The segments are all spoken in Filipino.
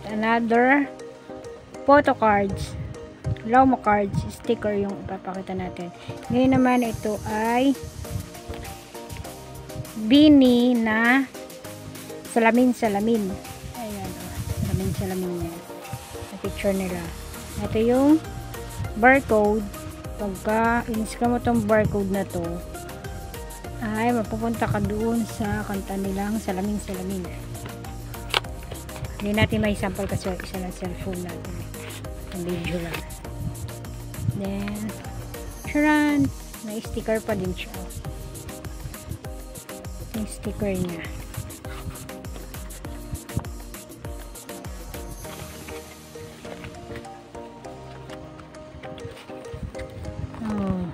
at another photo cards, Lomo cards, sticker yung ipapakita natin. Ngayon naman ito ay Bini na salamin. Ayan, salamin niya. Sa picture nila. Ito yung barcode. Pagka in-scan mo tong barcode na to, ay mapupunta ka doon sa kanta nilang salamin. Hindi natin may sample kasi isa ng cellphone natin. Ang video lang. Then, charan! May sticker pa din siya. Yung sticker niya. Oh.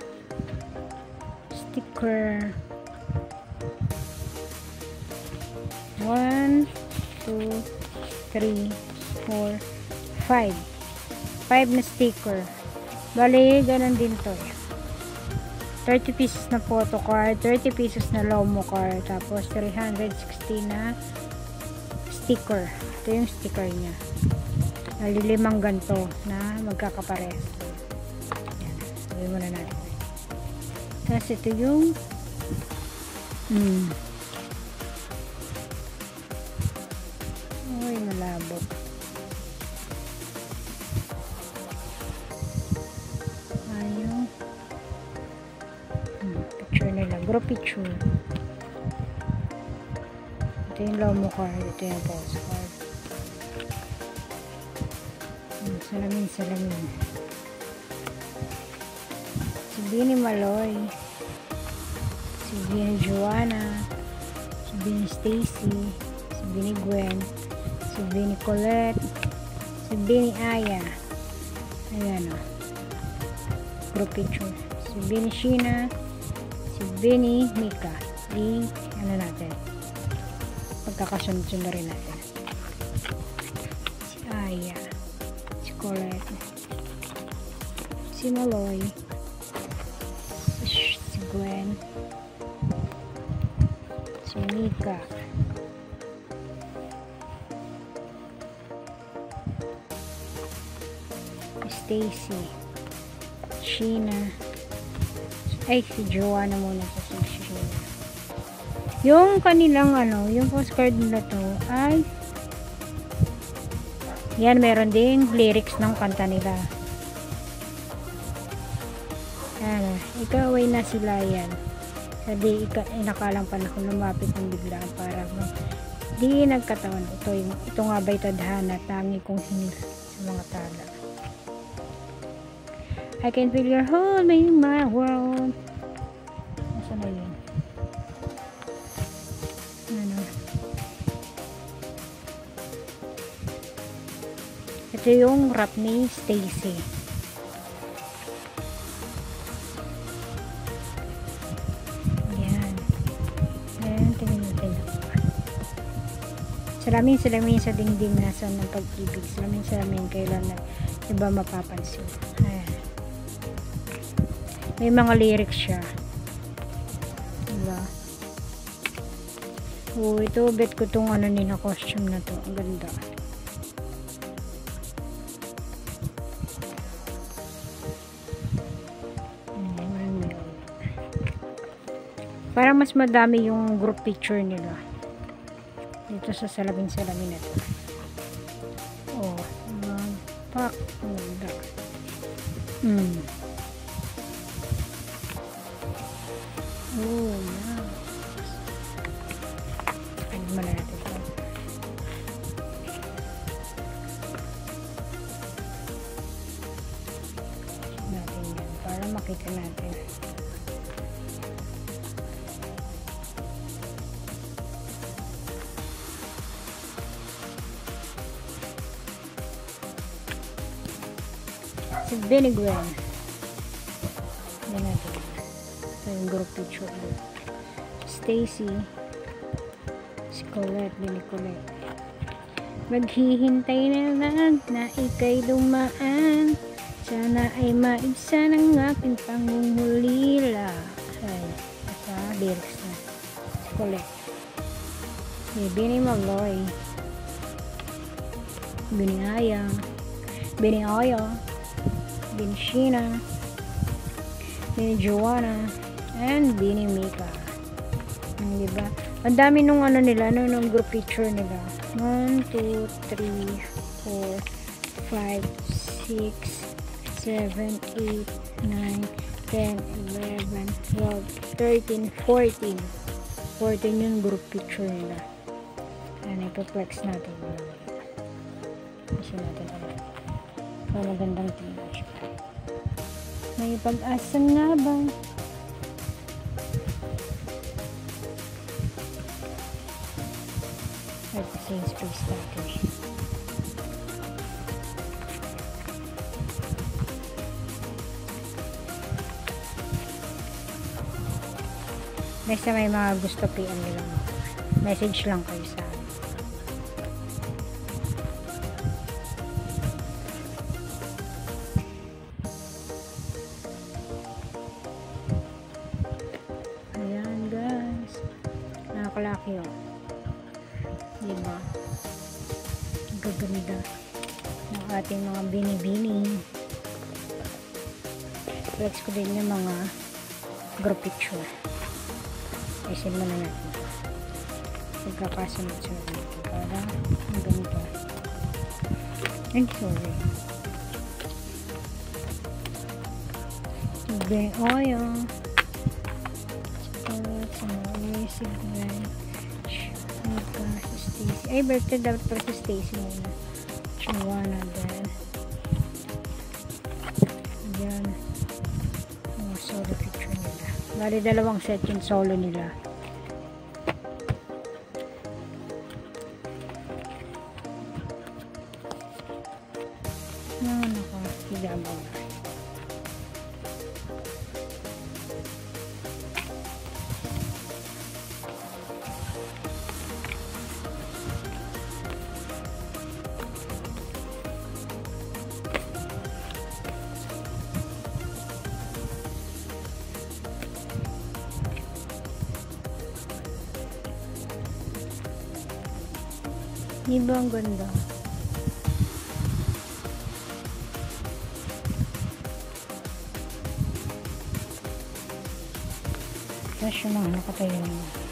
Sticker. 1, 2, 3, 4, 5. 5 na sticker. Bali, ganun din to. 30 pieces na photo card, 30 pieces na Lomo card, tapos 360 na sticker. Ito yung sticker niya. Nalilimang ganito na magkakapares. Yan. Sabi muna natin. Tapos ito yung uy, malabo. Ayun. Picture nila. Group picture. Ito yung Lomo card. Ito yung postcard. Salamin. Si Bini Maloy. Si Bini Joanna. Si Bini Stacy. Si Bini Gwen. Si Bini Colette. Si Bini Aya. Ayan o. Group picture. Si Bini Sheena. Si Bini Mika. Ano natin. Pagkakasunod-sunod rin natin. Si Aya. Si Colette. Si Maloy. Si Gwen. Si Mika. Stacy. Sheena. Ay, si Joanna muna po. Si Sheena. Yung kanilang yung postcard nila to ay yan, meron ding lyrics ng kanta nila. Ikaw ay na sila yan. Hindi inakalang panahon lumapit ng biglaan para di nagkataon. Ito nga ba'y tadhana tangi kong hinil sa mga tala. I can feel your hold me in my world. Nasaan na yun? Ito yung rap ni Stacy. Ayan. Ayan, tingnan natin. Salamin sa dingding nasa ng pag-ibig. Salamin kailan na iba mapapansin. Ayan. May mga lyrics siya. Diba? Oh, ito bet ko tong nila costume na to. Ang ganda. Para mas madami yung group picture nila dito sa salamin na to. Oh, pak. Oh, yeah. Pwede mo na natin ito. Natin yan para makita natin. Si Bini Gwen. Yan natin. Ito yung group picture. Stacy. Si Colette. Bini Colette. Maghihintay na lang na ika'y dumaan. Sana ay maibsan ang aking pangungulila. Ay, ito lyrics na. Si Colette. Si Bini Maloy. Biniaya, Biniaya, Binishina, Bini Joanna, and Bini Mika. Diba? Ang dami nung ano nila, nung group picture nila. 1, 2, 3, 4, 5, 6, 7, 8, 9, 10, 11, 12, 13, 14. 14 yung group picture nila. Ayan, ipoplex natin. Kasi natin ulit. So, magandang tingnan siya. May pag-asa nga ba? At the same space natin. Basta may mga gusto PM nila. Message lang kayo sa akin. Ayan guys. Nakakalaki oh. Diba? Gaganda ng ating mga bini-bini. Flex ko din yung mga group picture. Isin mo na natin. Pagkakasunod-sunod natin para ang ganito. Ay, sorry. Bing oil. Stacy. Ay, birthday dapat para sa Stacy muna. Joanna then. Ayan. Mga solo picture nila. Bali, dalawang set yung solo nila. Ano ko? Higabaw. Diba ang ganda? Tapos yung mga nakatayo na.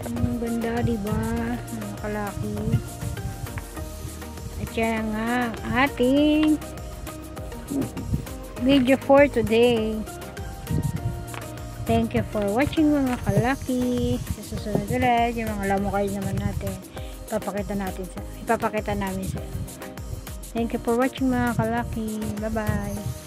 Ang ganda, diba? Nakakalaki. At yan nga ating video for today. Thank you for watching mga kalaki. Sa susunod ulit, yung mga lamukay naman natin, ipapakita namin sa Thank you for watching mga kalaki. Bye bye.